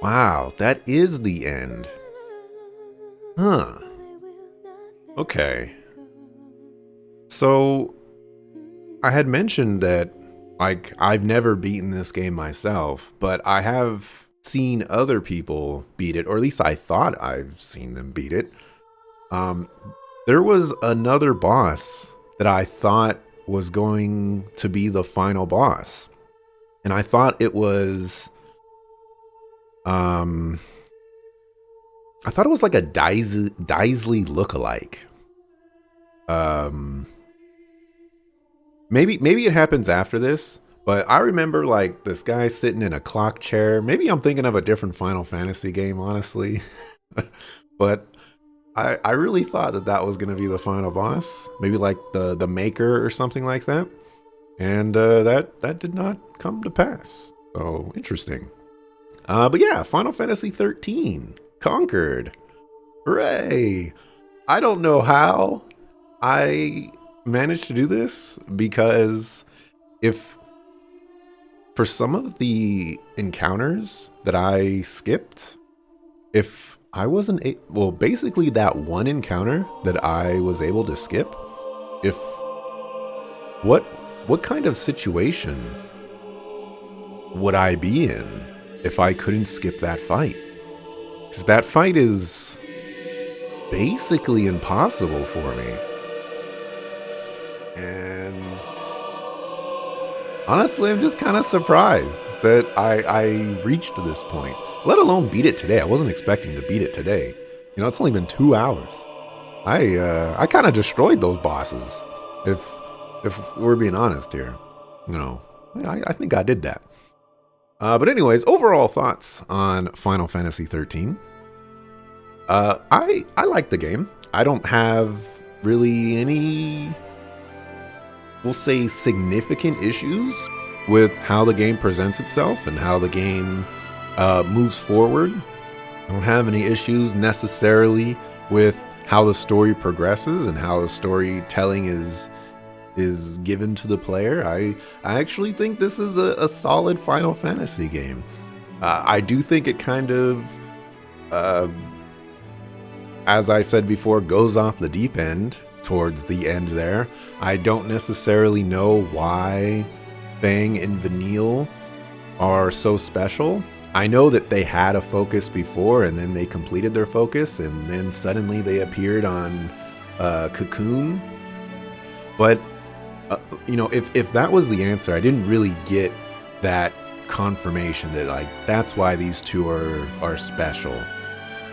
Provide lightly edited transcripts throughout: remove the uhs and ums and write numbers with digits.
Wow, that is the end. Huh. Okay. So I had mentioned that like I've never beaten this game myself, but I have seen other people beat it, or at least I thought I've seen them beat it. Um there was another boss that I thought was going to be the final boss. And I thought it was um I thought it was like a Daisley lookalike. Um maybe it happens after this, but I remember like this guy sitting in a clock chair. Maybe I'm thinking of a different Final Fantasy game, honestly. But I really thought that that was going to be the final boss. Maybe like the maker or something like that. And that did not come to pass. So interesting. But yeah, Final Fantasy 13 conquered. Hooray! I don't know how I managed to do this because if for some of the encounters that I skipped, if I wasn't well, basically that one encounter that I was able to skip, if what what kind of situation would I be in if I couldn't skip that fight? Because that fight is basically impossible for me. And honestly, I'm just kind of surprised that I reached this point, let alone beat it today. I wasn't expecting to beat it today. You know, it's only been 2 hours. I kind of destroyed those bosses. If if we're being honest here, you know, I think I did that. But anyways, overall thoughts on Final Fantasy 13. I like the game. I don't have really any, we'll say, significant issues with how the game presents itself and how the game moves forward. I don't have any issues necessarily with how the story progresses and how the storytelling is given to the player. I actually think this is a solid Final Fantasy game. I do think it kind of, uh, as I said before, goes off the deep end towards the end there. I don't necessarily know why Fang and Vanille are so special. I know that they had a focus before and then they completed their focus and then suddenly they appeared on Cocoon. But, you know, if that was the answer, I didn't really get that confirmation that, like, that's why these two are special.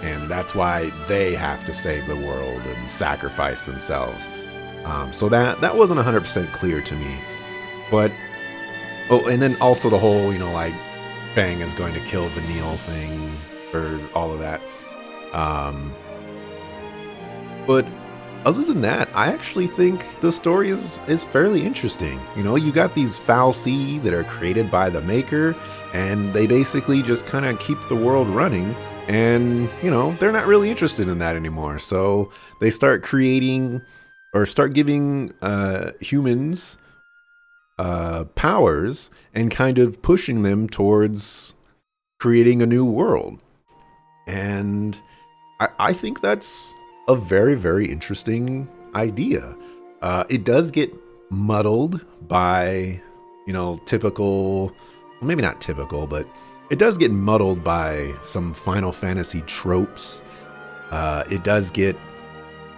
And that's why they have to save the world and sacrifice themselves. So that wasn't 100% clear to me. But, oh, and then also the whole, you know, like, Fang is going to kill Vanille thing, or all of that. But other than that, I actually think the story is fairly interesting. You know, you got these fal'Cie that are created by the maker, and they basically just kind of keep the world running. And, you know, they're not really interested in that anymore. So they start creating or start giving humans powers and kind of pushing them towards creating a new world. And I think that's a very, very interesting idea. It does get muddled by, you know, typical, well, maybe not typical, but it does get muddled by some Final Fantasy tropes. It does get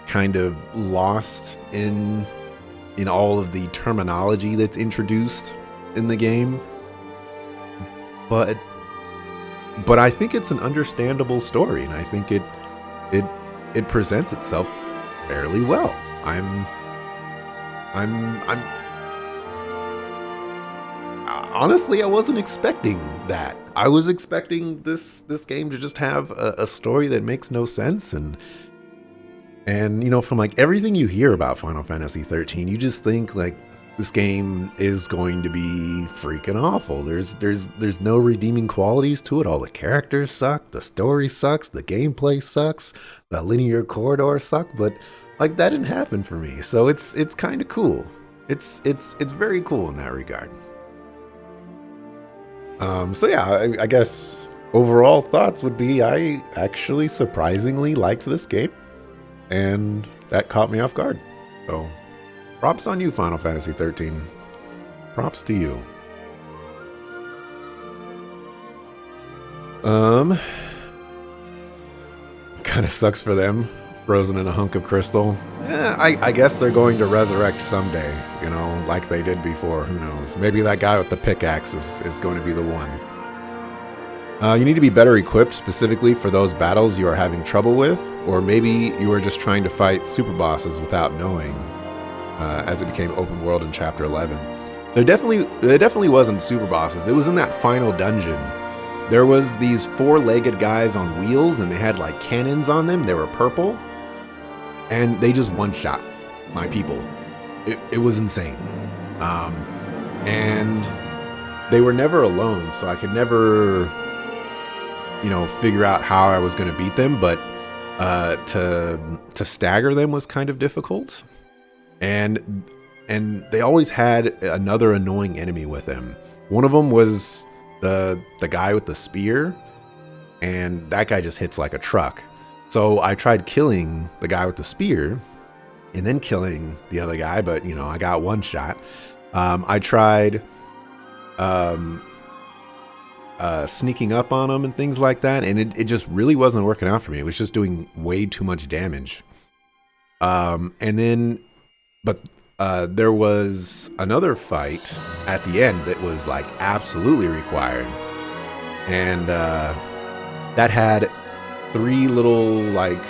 kind of lost in all of the terminology that's introduced in the game. But I think it's an understandable story, and I think it presents itself fairly well. I'm honestly, I wasn't expecting that. I was expecting this game to just have a story that makes no sense, and you know, from like everything you hear about Final Fantasy 13, you just think like this game is going to be freaking awful. There's no redeeming qualities to it. All the characters suck, the story sucks, the gameplay sucks, the linear corridor suck, but like that didn't happen for me. So it's kind of cool. It's very cool in that regard. So yeah, I guess overall thoughts would be I actually surprisingly liked this game, and that caught me off guard. So, props on you, Final Fantasy 13. Props to you. Kind of sucks for them, frozen in a hunk of crystal. I guess they're going to resurrect someday, like they did before. Who knows? Maybe that guy with the pickaxe is going to be the one. You need to be better equipped specifically for those battles you are having trouble with, or maybe you are just trying to fight super bosses without knowing, as it became open world in Chapter 11. There definitely wasn't super bosses. It was in that final dungeon. There was these four-legged guys on wheels, and they had like cannons on them. They were purple, and they just one-shot my people. It was insane. And they were never alone, so I could never, figure out how I was going to beat them. But to stagger them was kind of difficult, and they always had another annoying enemy with them. One of them was the guy with the spear, and that guy just hits like a truck. So I tried killing the guy with the spear and then killing the other guy, but I got one shot. I tried sneaking up on him and things like that, and it just really wasn't working out for me. It was just doing way too much damage. There was another fight at the end that was like absolutely required, and that had three little like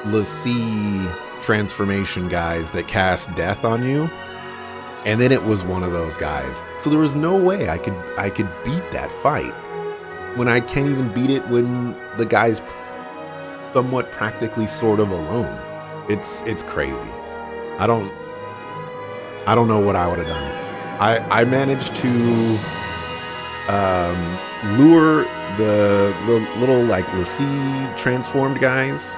Lassie transformation guys that cast death on you, and then it was one of those guys. So there was no way I could beat that fight when I can't even beat it when the guy's somewhat practically sort of alone. It's crazy. I don't know what I would have done. I managed to lure the little like Lassie transformed guys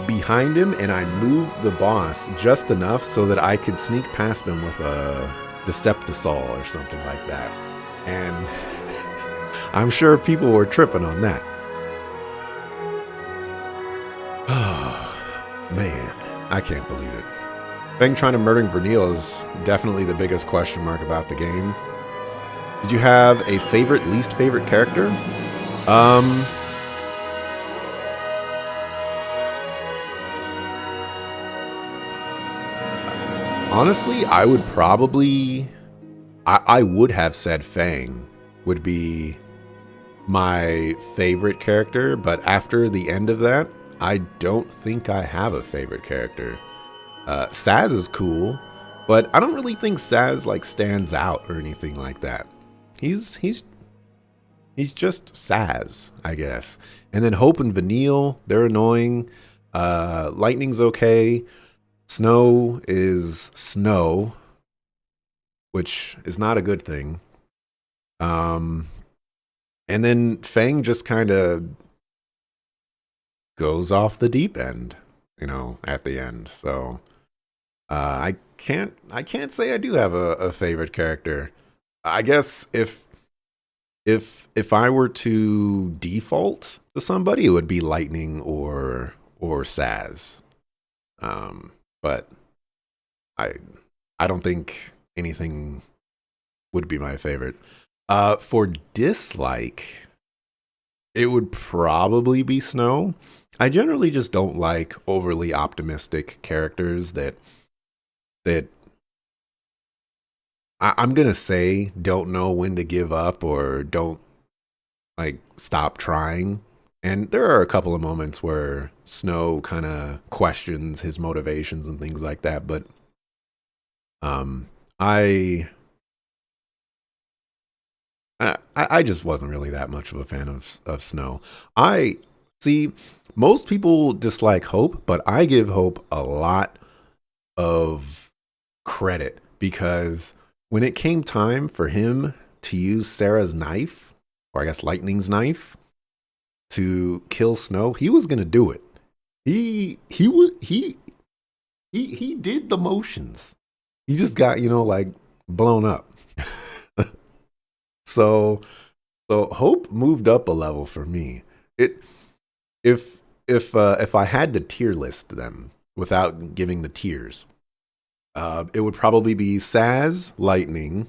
behind him, and I moved the boss just enough so that I could sneak past him with a Deceptisol or something like that. And I'm sure people were tripping on that. Oh, man. I can't believe it. Feng trying to murder Vernil is definitely the biggest question mark about the game. Did you have a favorite, least favorite character? Honestly, I would probably... I would have said Feng would be my favorite character, but after the end of that, I don't think I have a favorite character. Sazh is cool, but I don't really think Sazh like stands out or anything like that. He's just Sazh, I guess. And then Hope and Vanille, they're annoying. Lightning's okay. Snow is Snow, which is not a good thing. And then Feng just kind of goes off the deep end, at the end. So I can't say I do have a favorite character. I guess if I were to default to somebody, it would be Lightning or Sazh. But I don't think anything would be my favorite. For dislike, it would probably be Snow. I generally just don't like overly optimistic characters that I'm gonna say don't know when to give up or don't like stop trying. And there are a couple of moments where Snow kind of questions his motivations and things like that, but I just wasn't really that much of a fan of Snow. I see most people dislike Hope, but I give Hope a lot of credit because when it came time for him to use Sarah's knife, or I guess Lightning's knife, to kill Snow, he was gonna do it. He did the motions. He just got like blown up. So So Hope moved up a level for me. It if if I had to tier list them without giving the tiers, it would probably be Saz, Lightning,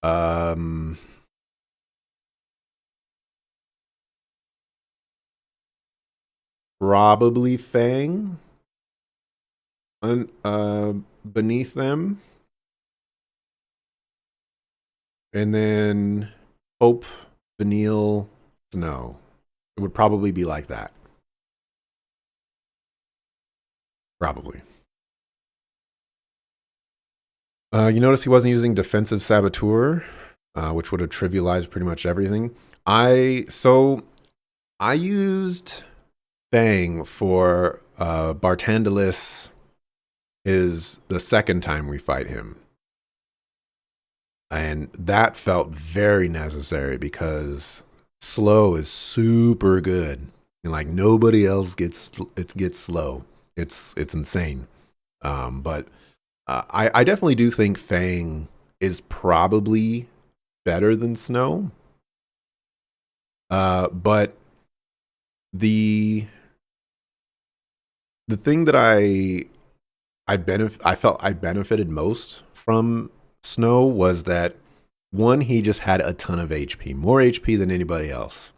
um, probably Fang, beneath them, and then Hope, Vanille, Snow. It would probably be like that. Probably. You notice he wasn't using defensive saboteur, which would have trivialized pretty much everything. I used Fang for Bartandalis is the second time we fight him. And that felt very necessary because slow is super good. And like nobody else gets slow. It's insane. But I definitely do think Fang is probably better than Snow. But the the thing that I felt I benefited most from Snow was that one, he just had a ton of HP, more HP than anybody else.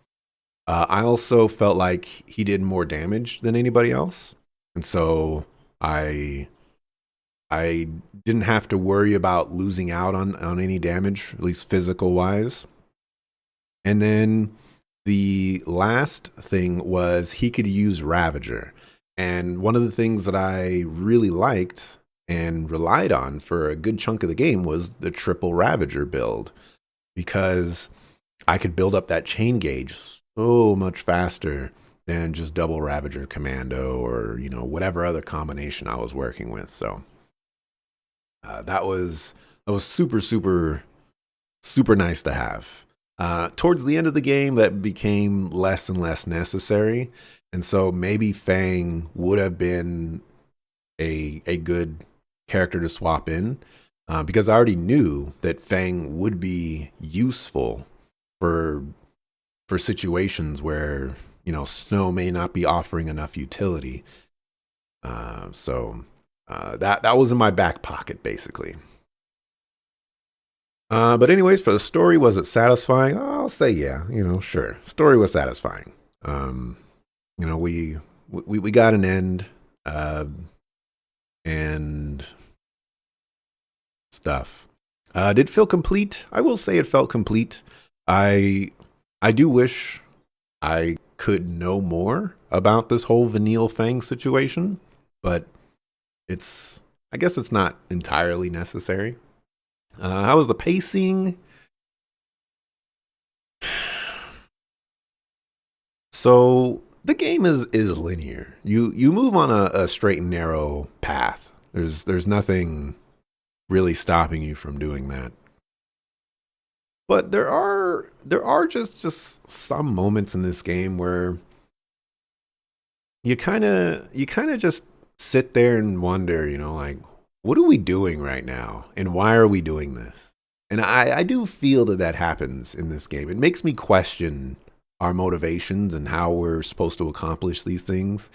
I also felt like he did more damage than anybody else, and so I I didn't have to worry about losing out on any damage, at least physical wise. And then the last thing was he could use Ravager. And one of the things that I really liked and relied on for a good chunk of the game was the triple Ravager build because I could build up that chain gauge so much faster than just double Ravager Commando or, whatever other combination I was working with. So that was super, super, super nice to have. Towards the end of the game, that became less and less necessary, and so maybe Fang would have been a good character to swap in because I already knew that Fang would be useful for situations where Snow may not be offering enough utility. So that was in my back pocket basically. But anyways, for the story, was it satisfying? I'll say yeah. Sure, story was satisfying. Um, we got an end, uh, and stuff. Did it feel complete? I will say it felt complete. I I do wish I could know more about this whole Vanille Fang situation, but I guess it's not entirely necessary. How was the pacing? So the game is linear. You move on a straight and narrow path. There's nothing really stopping you from doing that. But there are just some moments in this game where you kind of just sit there and wonder, like what are we doing right now and why are we doing this? And I do feel that happens in this game. It makes me question our motivations and how we're supposed to accomplish these things.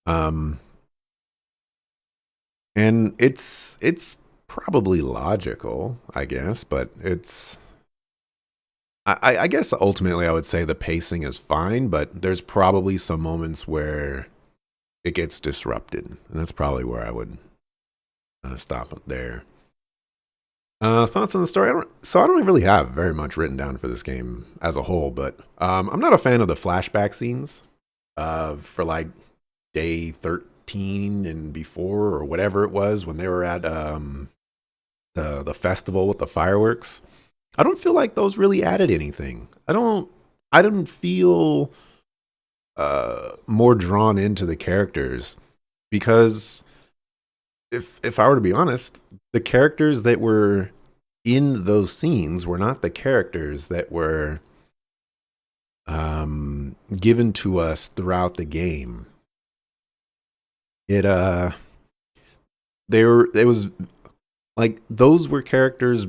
Um, and it's probably logical, I guess, but I guess ultimately I would say the pacing is fine, but there's probably some moments where it gets disrupted, and that's probably where I would stop there. Thoughts on the story? I don't really have very much written down for this game as a whole, but I'm not a fan of the flashback scenes for like day 13 and before or whatever it was when they were at the festival with the fireworks. I don't feel like those really added anything. I didn't feel more drawn into the characters because if I were to be honest, the characters that were in those scenes were not the characters that were given to us throughout the game. It they were it was like those were characters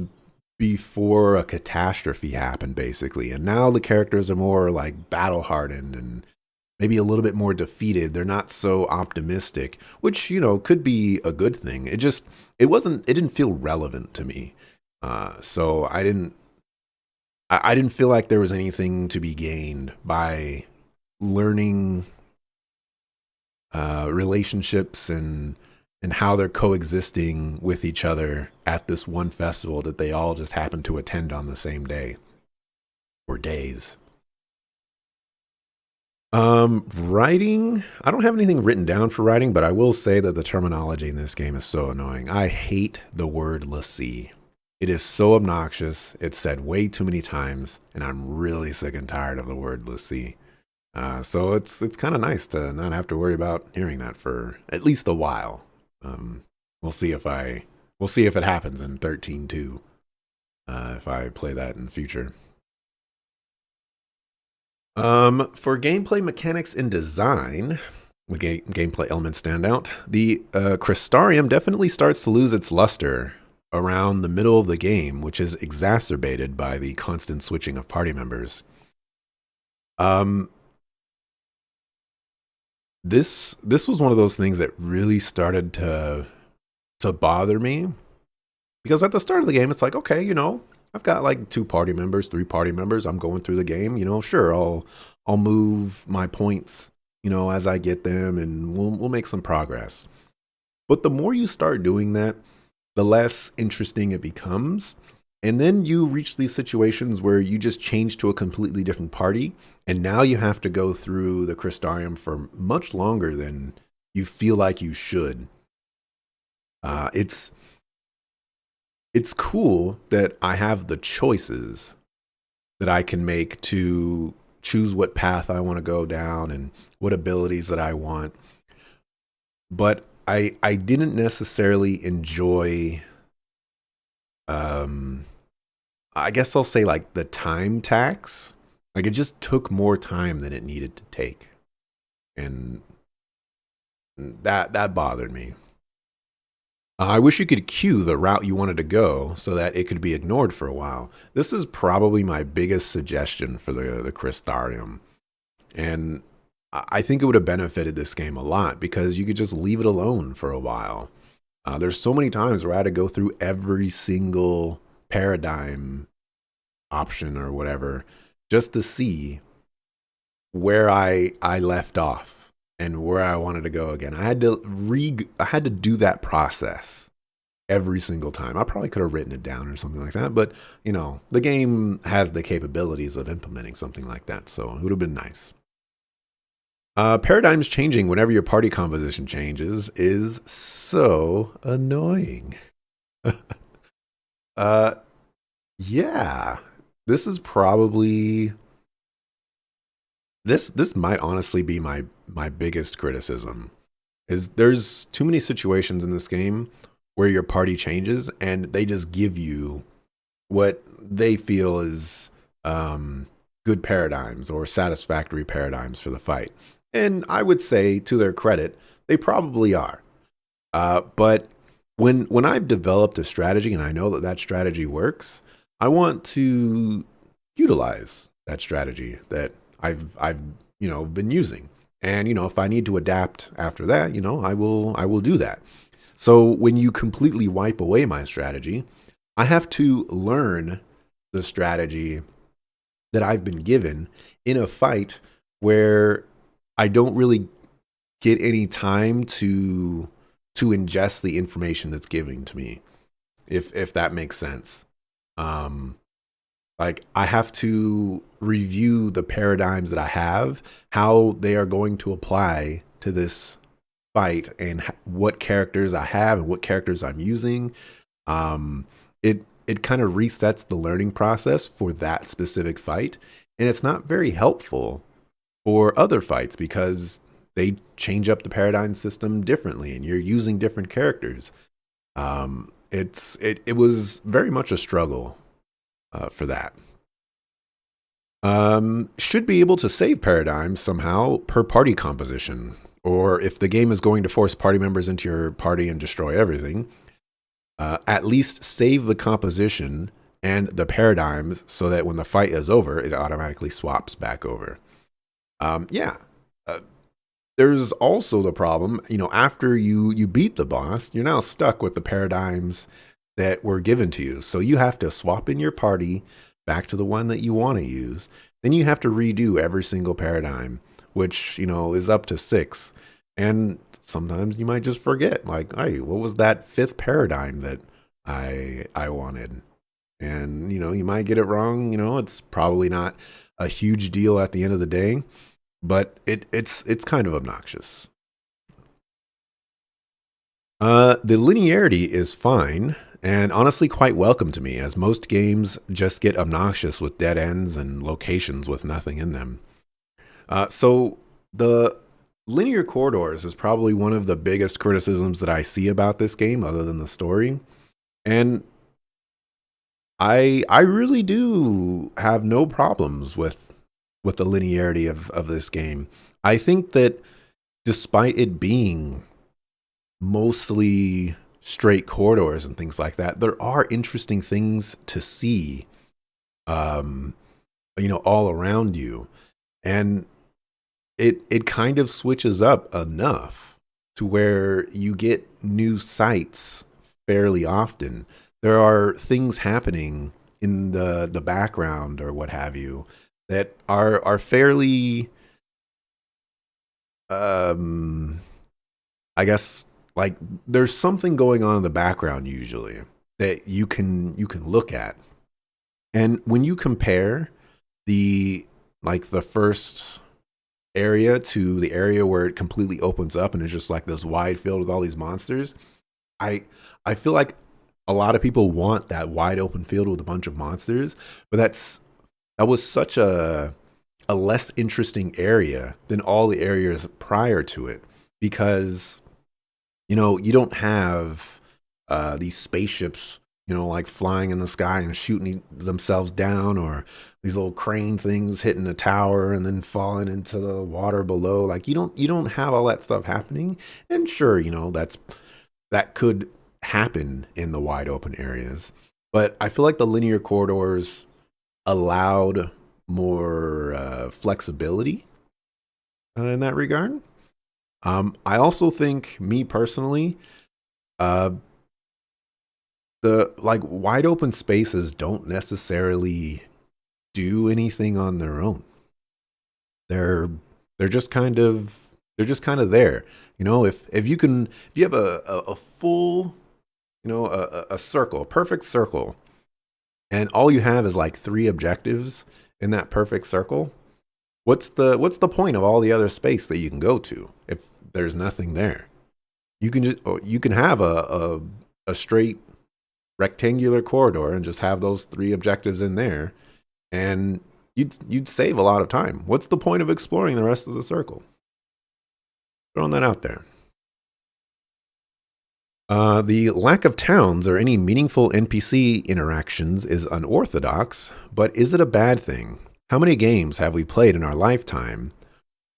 before a catastrophe happened, basically. And now the characters are more like battle hardened and maybe a little bit more defeated. They're not so optimistic, which, could be a good thing. It didn't feel relevant to me. So I didn't feel like there was anything to be gained by learning relationships and how they're coexisting with each other at this one festival that they all just happen to attend on the same day or days. Writing, I don't have anything written down for writing, but I will say that the terminology in this game is so annoying. I hate the word l'Cie. It is so obnoxious. It's said way too many times, and I'm really sick and tired of the word l'Cie. So it's kind of nice to not have to worry about hearing that for at least a while. We'll see if it happens in 13.2. If I play that in the future. For gameplay mechanics and design, the gameplay elements stand out. The Crystarium definitely starts to lose its luster around the middle of the game, which is exacerbated by the constant switching of party members. This was one of those things that really started to bother me, because at the start of the game, it's like, okay, I've got like 2 party members, 3 party members. I'm going through the game, sure, I'll move my points, as I get them, and we'll make some progress. But the more you start doing that, the less interesting it becomes. And then you reach these situations where you just change to a completely different party, and now you have to go through the Crystarium for much longer than you feel like you should. It's cool that I have the choices that I can make to choose what path I want to go down and what abilities that I want. But I didn't necessarily enjoy, I guess I'll say, like, the time tax. Like, it just took more time than it needed to take. And that bothered me. I wish you could queue the route you wanted to go so that it could be ignored for a while. This is probably my biggest suggestion for the Crystarium. And I think it would have benefited this game a lot because you could just leave it alone for a while. There's so many times where I had to go through every single paradigm option or whatever just to see where I left off and where I wanted to go again. I had to do that process every single time. I probably could have written it down or something like that, but the game has the capabilities of implementing something like that, so it would have been nice. Paradigms changing whenever your party composition changes is so annoying. Yeah, this is probably this might honestly be my biggest criticism. Is there's too many situations in this game where your party changes and they just give you what they feel is good paradigms or satisfactory paradigms for the fight. And I would say, to their credit, they probably are. But when I've developed a strategy and I know that strategy works, I want to utilize that strategy that I've been using. And if I need to adapt after that, I will do that. So when you completely wipe away my strategy, I have to learn the strategy that I've been given in a fight where I don't really get any time to ingest the information that's given to me, if that makes sense. Like, I have to review the paradigms that I have, how they are going to apply to this fight, and what characters I have and what characters I'm using. It kind of resets the learning process for that specific fight, and it's not very helpful for other fights because they change up the paradigm system differently, and you're using different characters. It was very much a struggle for that. Should be able to save paradigms somehow per party composition, or if the game is going to force party members into your party and destroy everything, at least save the composition and the paradigms so that when the fight is over, it automatically swaps back over. Yeah. Uh, there's also the problem, after you beat the boss, you're now stuck with the paradigms that were given to you. So you have to swap in your party back to the one that you want to use. Then you have to redo every single paradigm, which, is up to 6. And sometimes you might just forget, like, hey, what was that 5th paradigm that I wanted? And, you might get it wrong. It's probably not a huge deal at the end of the day, but it's kind of obnoxious. The linearity is fine and honestly quite welcome to me, as most games just get obnoxious with dead ends and locations with nothing in them. So the linear corridors is probably one of the biggest criticisms that I see about this game, other than the story. And I really do have no problems with the linearity of this game. I think that despite it being mostly straight corridors and things like that, there are interesting things to see, um, all around you. And it kind of switches up enough to where you get new sights fairly often. There are things happening in the background or what have you that are fairly, um I guess, like, there's something going on in the background usually that you can look at. And when you compare the the first area to the area where it completely opens up and it's just like this wide field with all these monsters, I I feel like a lot of people want that wide open field with a bunch of monsters, but that was such a less interesting area than all the areas prior to it, because you don't have these spaceships, like flying in the sky and shooting themselves down, or these little crane things hitting a tower and then falling into the water below. Like, you don't have all that stuff happening. And sure, that could happen in the wide open areas, but I feel like the linear corridors allowed more flexibility in that regard. I also think, me personally, uh, the wide open spaces don't necessarily do anything on their own. They're they're just kind of they're just kind of there. If you have a full, a circle, a perfect circle, and all you have is like 3 objectives in that perfect circle, what's the point of all the other space that you can go to if there's nothing there? You can have a straight rectangular corridor and just have those 3 objectives in there, and you'd save a lot of time. What's the point of exploring the rest of the circle? Throwing that out there. The lack of towns or any meaningful NPC interactions is unorthodox, but is it a bad thing? How many games have we played in our lifetime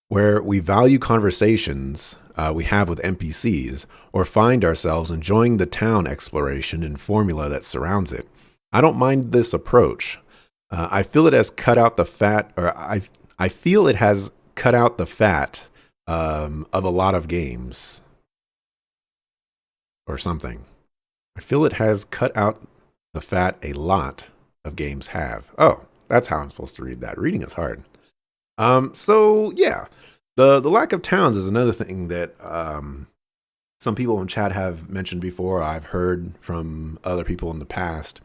where we value conversations we have with NPCs, or find ourselves enjoying the town exploration and formula that surrounds it? I don't mind this approach. I feel it has cut out the fat, or I feel it has cut out the fat of a lot of games, or something. I feel it has cut out the fat a lot of games have. Oh, that's how I'm supposed to read that. Reading is hard. So yeah, the lack of towns is another thing that some people in chat have mentioned before. I've heard from other people in the past,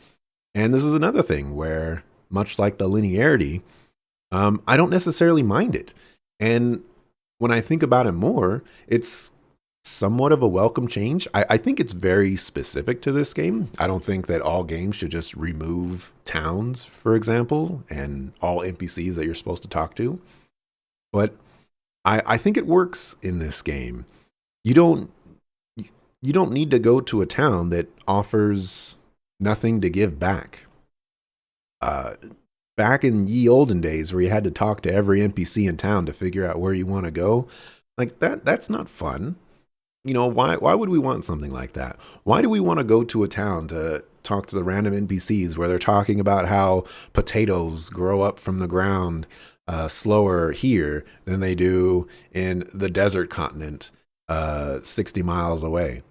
and this is another thing where, much like the linearity, I don't necessarily mind it. And when I think about it more, it's somewhat of a welcome change. I think it's very specific to this game. I don't think that all games should just remove towns, for example, and all NPCs that you're supposed to talk to. But I think it works in this game. You don't you don't need to go to a town that offers nothing to give back. Uh, Back in ye olden days, where you had to talk to every NPC in town to figure out where you want to go, like that's not fun. Why would we want something like that? Why do we want to go to a town talk to the random NPCs where they're talking about how potatoes grow up from the ground slower here than they do in the desert continent 60 miles away.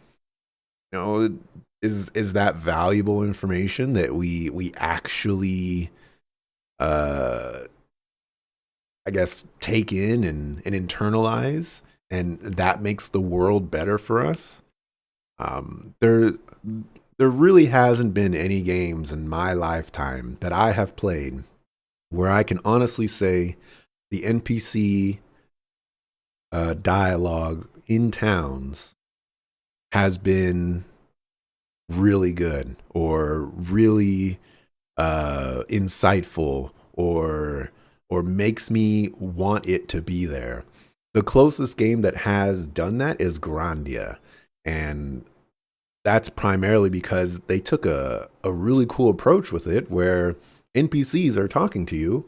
You know, is that valuable information that we actually I guess take in and internalize, and that makes the world better for us? There really hasn't been any games in my lifetime that I have played where I can honestly say the NPC dialogue in towns has been really good or really insightful or makes me want it to be there. The closest game that has done that is Grandia, and that's primarily because they took a really cool approach with it where NPCs are talking to you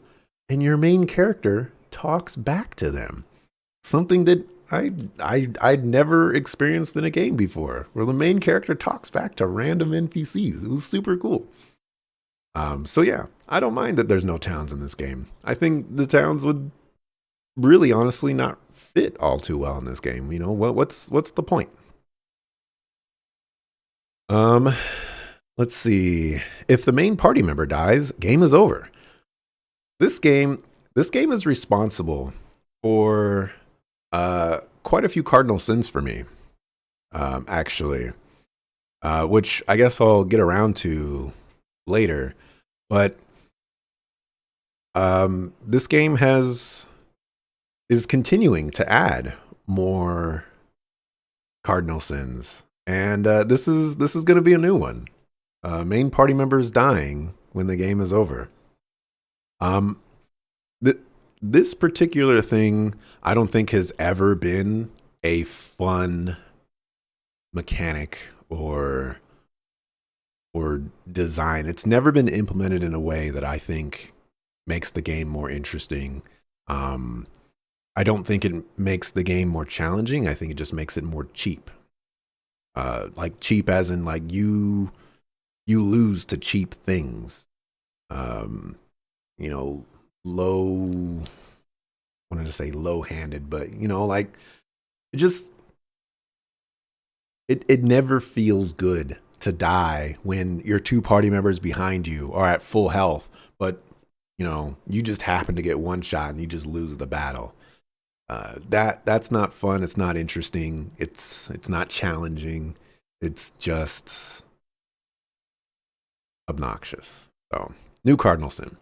and your main character talks back to them. Something that I'd never experienced in a game before, where the main character talks back to random NPCs. It was super cool. So yeah, I don't mind that there's no towns in this game. I think the towns would really honestly not fit all too well in this game. You know, what's the point? Um, let's see. If the main party member dies, game is over. This game this game is responsible for quite a few cardinal sins for me. Actually, which I guess I'll get around to later. But this game is continuing to add more cardinal sins, and this is going to be a new one. Main party members dying when the game is over. Um, this particular thing, I don't think has ever been a fun mechanic or design. It's never been implemented in a way that I think makes the game more interesting. I don't think it makes the game more challenging. I think it just makes it more cheap. Like cheap as in like you lose to cheap things. You know, low wanted to say low handed, but you know, like it just it never feels good to die when your two party members behind you are at full health, but you know, you just happen to get one shot and you just lose the battle. That's not fun. It's not interesting. It's not challenging. It's just obnoxious. So, new cardinal sin.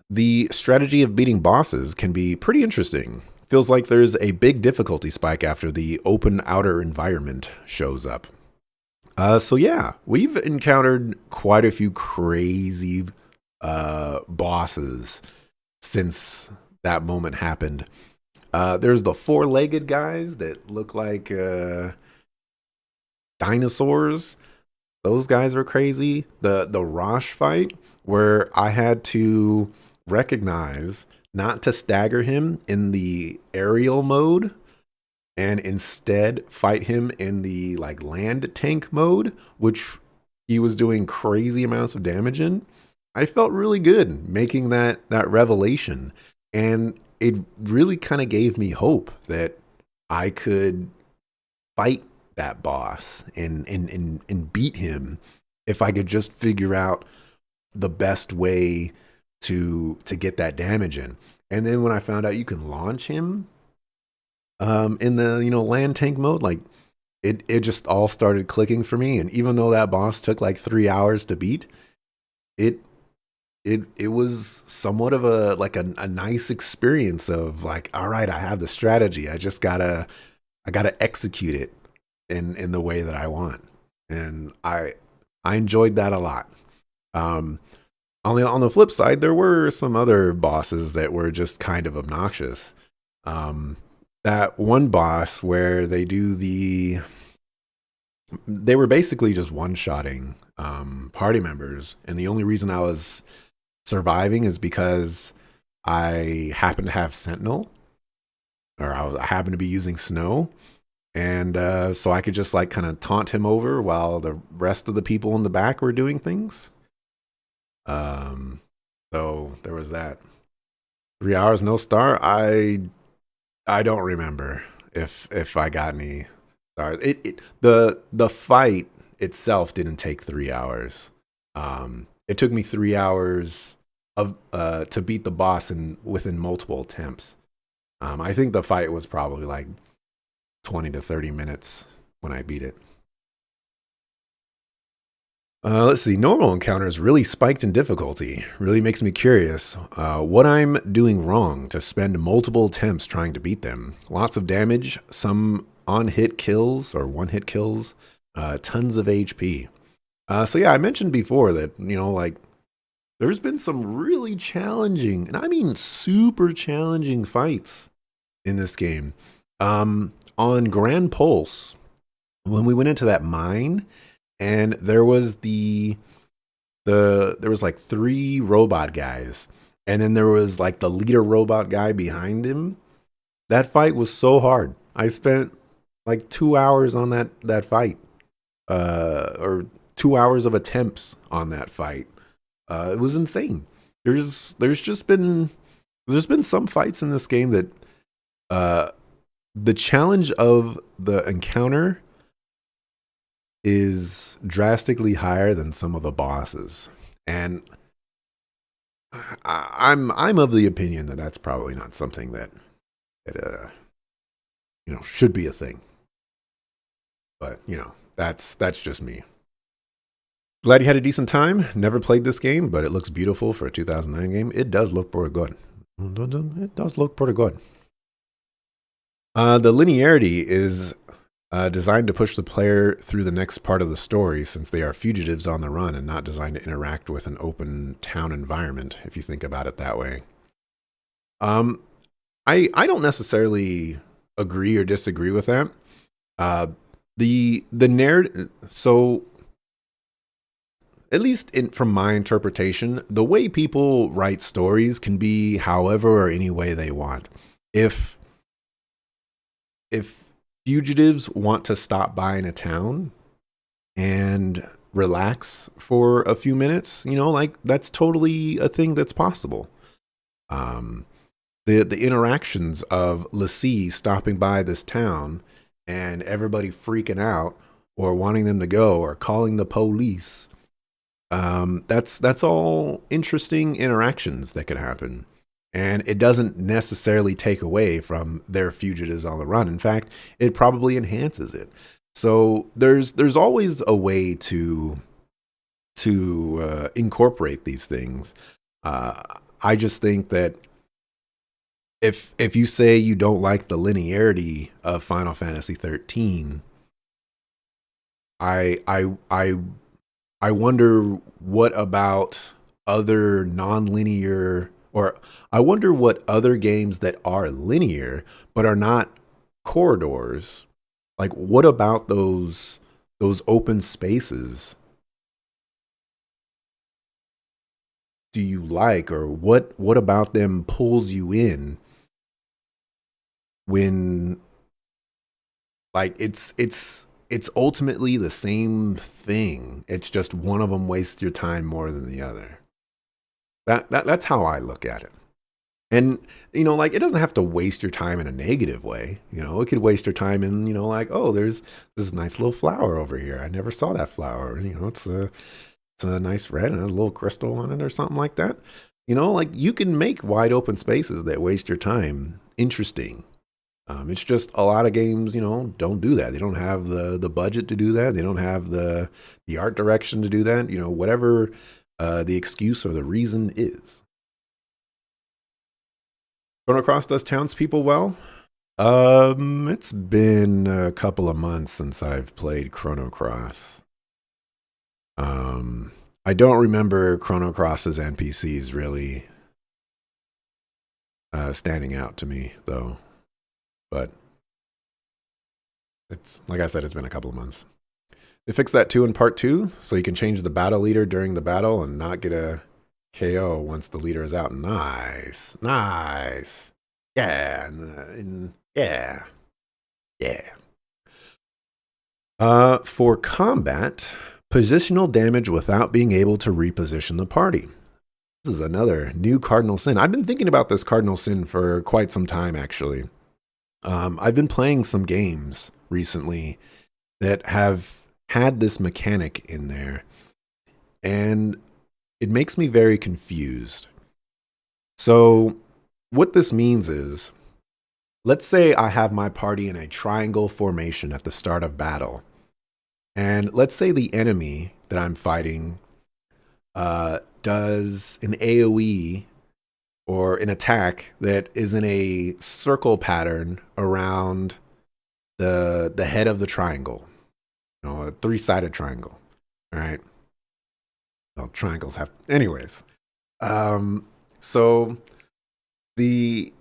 The strategy of beating bosses can be pretty interesting. Feels like there's a big difficulty spike after the open outer environment shows up. So yeah, we've encountered quite a few crazy bosses since that moment happened. There's the four-legged guys that look like dinosaurs. Those guys are crazy. The Rosh fight, where I had to recognize not to stagger him in the aerial mode and instead fight him in the like land tank mode, which he was doing crazy amounts of damage in. I felt really good making that revelation, and it really kind of gave me hope that I could fight that boss and beat him if I could just figure out the best way to get that damage in. And then when I found out you can launch him in the land tank mode, like it just all started clicking for me. And even though that boss took like 3 hours to beat, it was somewhat of a nice experience of like, all right, I have the strategy. I gotta execute it in the way that I want. And I enjoyed that a lot. On the flip side, there were some other bosses that were just kind of obnoxious. That one boss where they were basically just one-shotting party members, and the only reason I was surviving is because I happened to have Sentinel, or I happened to be using Snow, And so I could just like kind of taunt him over while the rest of the people in the back were doing things. Um, so there was that. 3 hours no star. I don't remember if I got any stars. The fight itself didn't take 3 hours. It took me 3 hours of to beat the boss in within multiple attempts. I think the fight was probably like 20 to 30 minutes when I beat it. Let's see. Normal encounters really spiked in difficulty. Really makes me curious what I'm doing wrong to spend multiple attempts trying to beat them. Lots of damage, some on hit kills or one hit kills, tons of HP. So yeah, I mentioned before that, like there's been some really challenging, and I mean super challenging fights in this game. On Grand Pulse, when we went into that mine, and there was there was like three robot guys, and then there was like the leader robot guy behind him. That fight was so hard. I spent like 2 hours on that fight, or 2 hours of attempts on that fight. It was insane. There's just been some fights in this game that uh, the challenge of the encounter is drastically higher than some of the bosses, and I'm of the opinion that that's probably not something that should be a thing. But that's just me. Glad you had a decent time. Never played this game, but it looks beautiful for a 2009 game. It does look pretty good. It does look pretty good. The linearity is designed to push the player through the next part of the story, since they are fugitives on the run and not designed to interact with an open town environment, if you think about it that way. Um, I don't necessarily agree or disagree with that. The narrative, so at least from my interpretation, the way people write stories can be however or any way they want. If if fugitives want to stop by in a town and relax for a few minutes, like that's totally a thing that's possible. Um, the interactions of LaCie stopping by this town and everybody freaking out or wanting them to go or calling the police. That's all interesting interactions that could happen. And it doesn't necessarily take away from their fugitives on the run. In fact, it probably enhances it. So there's always a way to incorporate these things. I just think that if you say you don't like the linearity of Final Fantasy 13, I wonder what about other non-linear, or I wonder what other games that are linear but are not corridors, like what about those open spaces do you like, or what about them pulls you in when like it's ultimately the same thing. It's just one of them wastes your time more than the other. That's how I look at it. And like it doesn't have to waste your time in a negative way. It could waste your time in like, oh, there's this nice little flower over here. I never saw that flower. It's a nice red and a little crystal on it or something like that. Like you can make wide open spaces that waste your time interesting. It's just a lot of games, don't do that. They don't have the budget to do that. They don't have the art direction to do that. Whatever the excuse or the reason is. Chrono Cross does townspeople well. It's been a couple of months since I've played Chrono Cross. I don't remember Chrono Cross's NPCs really standing out to me though. But it's like I said, it's been a couple of months. They fixed that too in part 2, so you can change the battle leader during the battle and not get a KO once the leader is out. Nice. Yeah. Yeah. For combat, positional damage without being able to reposition the party. This is another new cardinal sin. I've been thinking about this cardinal sin for quite some time, actually. I've been playing some games recently that have had this mechanic in there, and it makes me very confused. So, what this means is, let's say I have my party in a triangle formation at the start of battle. And let's say the enemy that I'm fighting does an AoE or an attack that is in a circle pattern around the head of the triangle, a three-sided triangle. All right. Well, triangles have, anyways. So the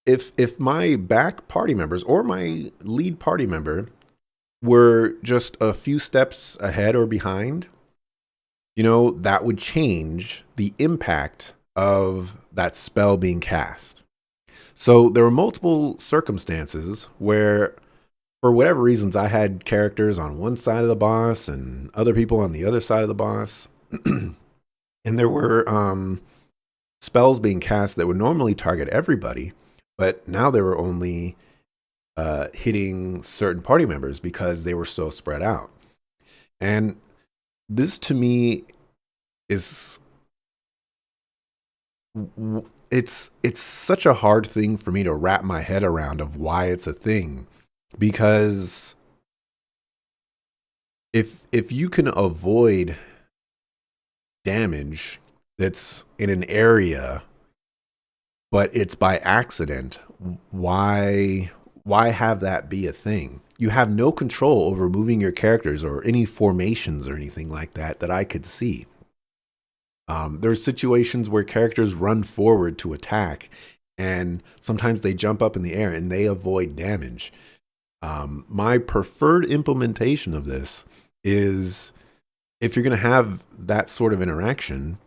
if my back party members or my lead party member were just a few steps ahead or behind, that would change the impact of that spell being cast. So there were multiple circumstances where, for whatever reasons, I had characters on one side of the boss and other people on the other side of the boss. And there were spells being cast that would normally target everybody, but now they were only hitting certain party members because they were so spread out. And this to me is it's such a hard thing for me to wrap my head around of why it's a thing, because if you can avoid damage that's in an area but it's by accident, why have that be a thing? You have no control over moving your characters or any formations or anything like that I could see. There's situations where characters run forward to attack, and sometimes they jump up in the air and they avoid damage. My preferred implementation of this is, if you're going to have that sort of interaction,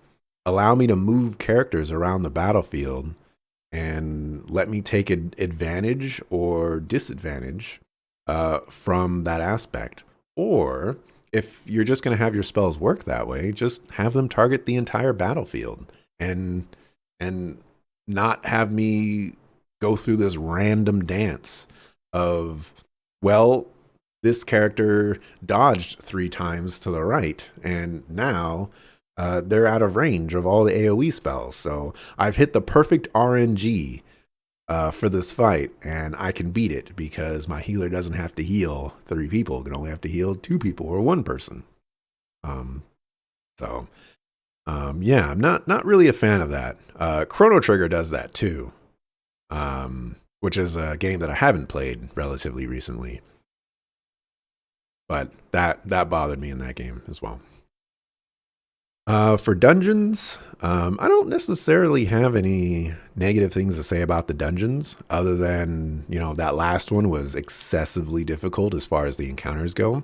allow me to move characters around the battlefield and let me take advantage or disadvantage from that aspect. Or if you're just going to have your spells work that way, just have them target the entire battlefield and not have me go through this random dance of, well, this character dodged 3 times to the right, and now they're out of range of all the AoE spells. So I've hit the perfect RNG for this fight, and I can beat it because my healer doesn't have to heal 3 people; it can only have to heal 2 people or 1 person. Yeah, I'm not really a fan of that. Chrono Trigger does that too, which is a game that I haven't played relatively recently, but that bothered me in that game as well. For dungeons, I don't necessarily have any negative things to say about the dungeons, other than, that last one was excessively difficult as far as the encounters go.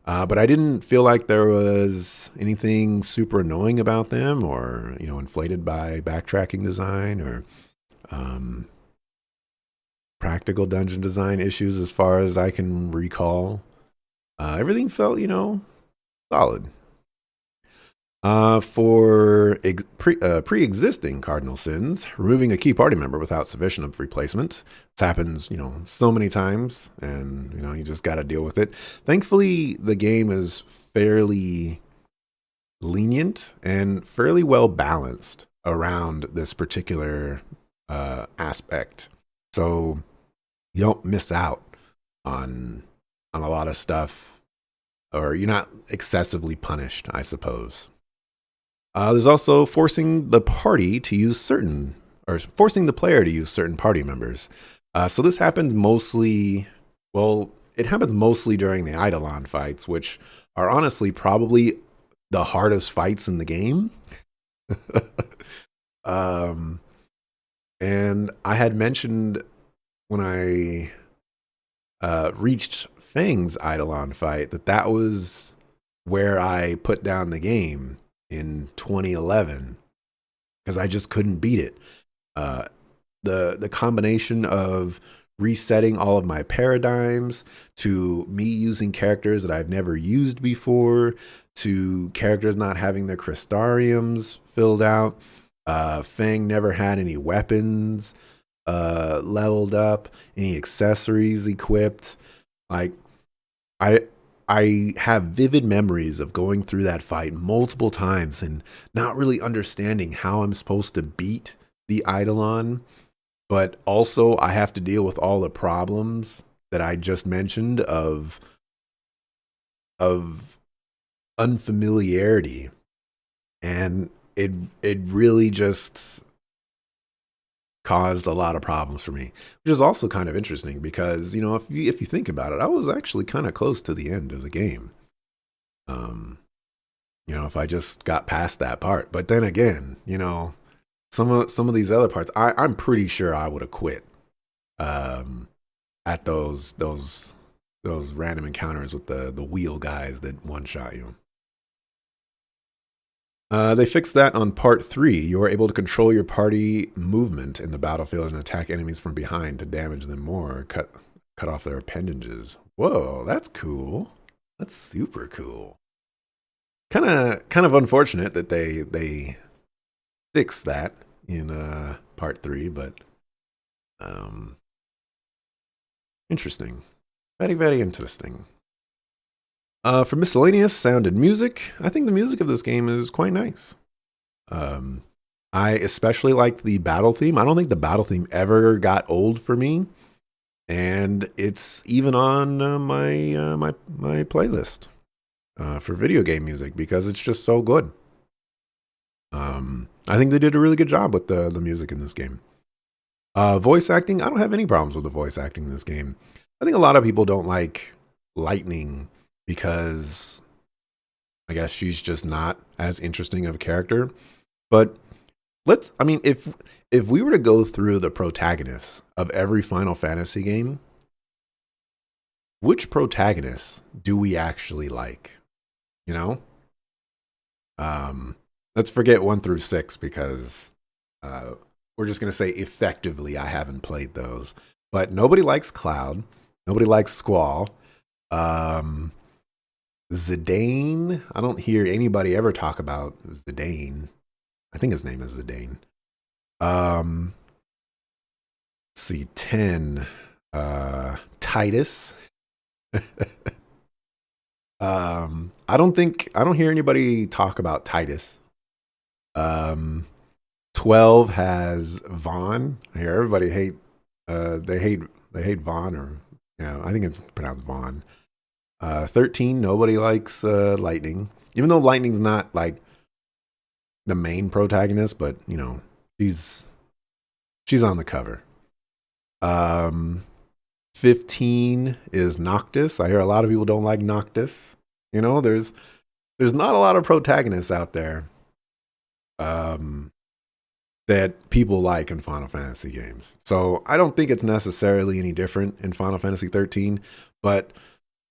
But I didn't feel like there was anything super annoying about them, or, inflated by backtracking design or practical dungeon design issues as far as I can recall. Everything felt, solid. For pre-existing cardinal sins, removing a key party member without sufficient of replacement. This happens, so many times, and, you just got to deal with it. Thankfully, the game is fairly lenient and fairly well balanced around this particular aspect. So you don't miss out on a lot of stuff, or you're not excessively punished, I suppose. There's also forcing the player to use certain party members. So this happens mostly, it happens mostly during the Eidolon fights, which are honestly probably the hardest fights in the game. And I had mentioned when I reached Fang's Eidolon fight that was where I put down the game in 2011, because I just couldn't beat it. The combination of resetting all of my paradigms, to me using characters that I've never used before, to characters not having their Crystariums filled out. Fang never had any weapons leveled up, any accessories equipped. Like, I I have vivid memories of going through that fight multiple times and not really understanding how I'm supposed to beat the Eidolon, but also I have to deal with all the problems that I just mentioned of unfamiliarity, and it really just caused a lot of problems for me, which is also kind of interesting because, if you think about it, I was actually kind of close to the end of the game. Um, if I just got past that part, but then again, some of these other parts, I'm pretty sure I would have quit um, at those random encounters with the wheel guys that one shot you. They fixed that on part 3. You are able to control your party movement in the battlefield and attack enemies from behind to damage them more, or cut off their appendages. Whoa, that's cool. That's super cool. Kind of unfortunate that they fixed that in part 3, but um, interesting. Very, very interesting. For miscellaneous sound and music, I think the music of this game is quite nice. Um, I especially like the battle theme. I don't think the battle theme ever got old for me, and it's even on my playlist for video game music because it's just so good. I think they did a really good job with the music in this game. Voice acting, I don't have any problems with the voice acting in this game. I think a lot of people don't like Lightning because I guess she's just not as interesting of a character. But if we were to go through the protagonists of every Final Fantasy game, which protagonists do we actually like? You know? Let's forget 1 through 6 because we're just going to say effectively I haven't played those. But nobody likes Cloud. Nobody likes Squall. Zidane. I don't hear anybody ever talk about Zidane. I think his name is Zidane. Let's see, 10. Titus. I don't hear anybody talk about Titus. 12 has Vaughn. I hear everybody hate they hate Vaughn, or I think it's pronounced Vaughn. 13, nobody likes Lightning. Even though Lightning's not like the main protagonist, but she's on the cover. 15 is Noctis. I hear a lot of people don't like Noctis. There's not a lot of protagonists out there that people like in Final Fantasy games. So I don't think it's necessarily any different in Final Fantasy 13, but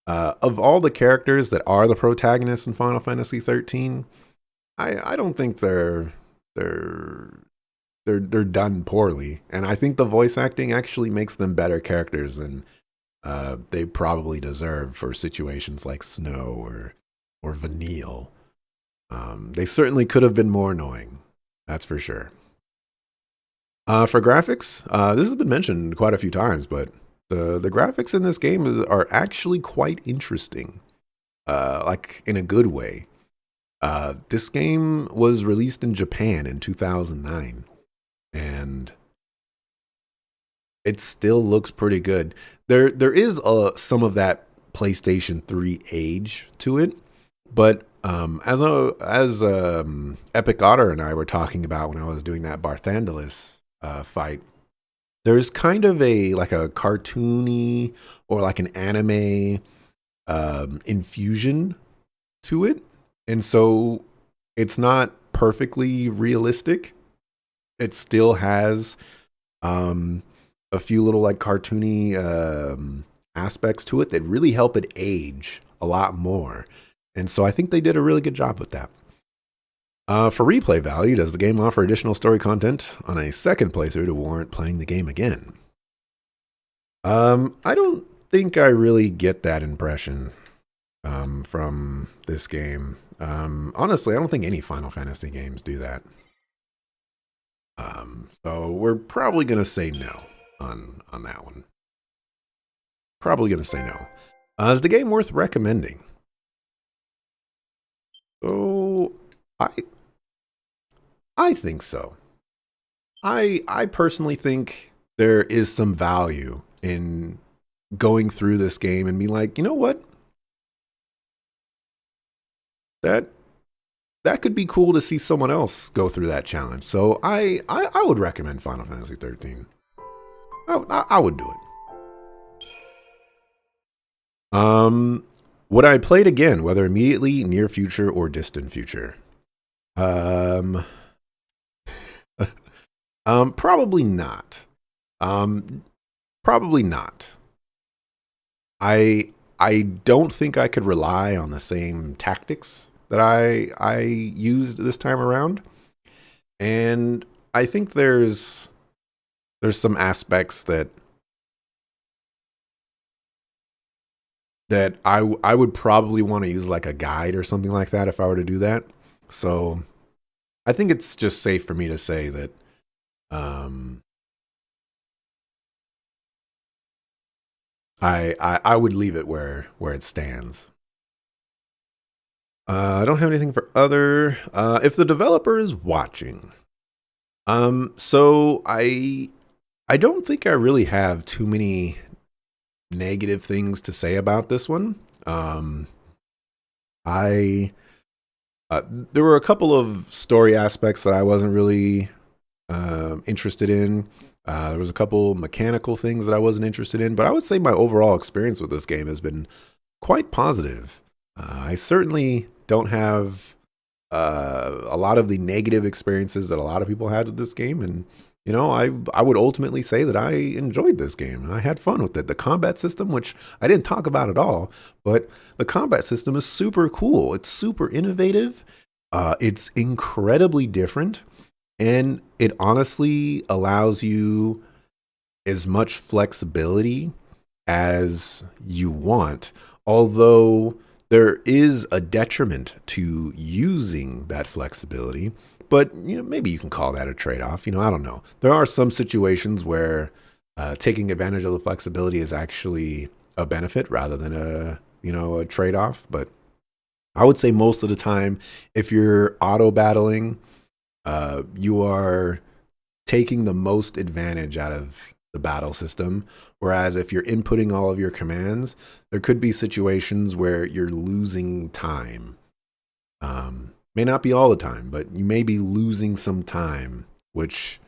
of all the characters that are the protagonists in Final Fantasy 13, I don't think they're done poorly, and I think the voice acting actually makes them better characters than they probably deserve for situations like Snow or Vanille. They certainly could have been more annoying, that's for sure. For graphics, this has been mentioned quite a few times, but the graphics in this game are actually quite interesting, like in a good way. This game was released in Japan in 2009, and it still looks pretty good. There is some of that PlayStation 3 age to it, but as Epic Otter and I were talking about when I was doing that Barthandelus fight, there's kind of a cartoony or like an anime infusion to it, and so it's not perfectly realistic. It still has a few little like cartoony aspects to it that really help it age a lot more, and so I think they did a really good job with that. For replay value, does the game offer additional story content on a second playthrough to warrant playing the game again? I don't think I really get that impression from this game. Honestly, I don't think any Final Fantasy games do that. So we're probably gonna say no on that one. Probably gonna say no. Is the game worth recommending? So I I think so. I personally think there is some value in going through this game and be like, you know what? That that could be cool to see someone else go through that challenge. So I would recommend Final Fantasy 13. I would do it. Um, would I play it again, whether immediately, near future, or distant future? Um, probably not. Um, probably not. I don't think I could rely on the same tactics that I used this time around, and I think there's some aspects that I would probably want to use like a guide or something like that if I were to do that. So I think it's just safe for me to say that um, I would leave it where it stands. I don't have anything for other. If the developer is watching, so I don't think I really have too many negative things to say about this one. I there were a couple of story aspects that I wasn't really interested in. There was a couple mechanical things that I wasn't interested in, but I would say my overall experience with this game has been quite positive. I certainly don't have a lot of the negative experiences that a lot of people had with this game, and you know, I would ultimately say that I enjoyed this game and I had fun with it. The combat system, which I didn't talk about at all, but the combat system is super cool. It's super innovative. It's incredibly different, and it honestly allows you as much flexibility as you want. Although there is a detriment to using that flexibility, but you know, maybe you can call that a trade-off. You know, I don't know. There are some situations where taking advantage of the flexibility is actually a benefit rather than a trade-off. But I would say most of the time, if you're auto battling, you are taking the most advantage out of the battle system. Whereas if you're inputting all of your commands, there could be situations where you're losing time. May not be all the time, but you may be losing some time, which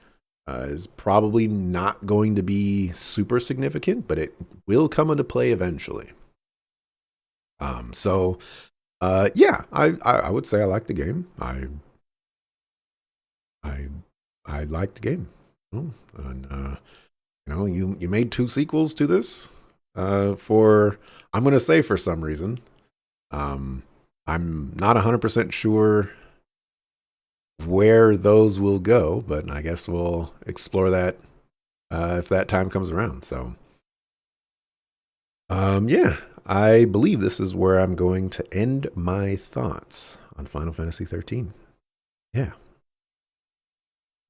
is probably not going to be super significant, but it will come into play eventually. Yeah, I would say I like the game. I I like the game. Oh, and you know, you made two sequels to this for I'm gonna say for some reason. Um, I'm not 100% sure where those will go, but I guess we'll explore that if that time comes around. So, yeah, I believe this is where I'm going to end my thoughts on Final Fantasy 13. Yeah.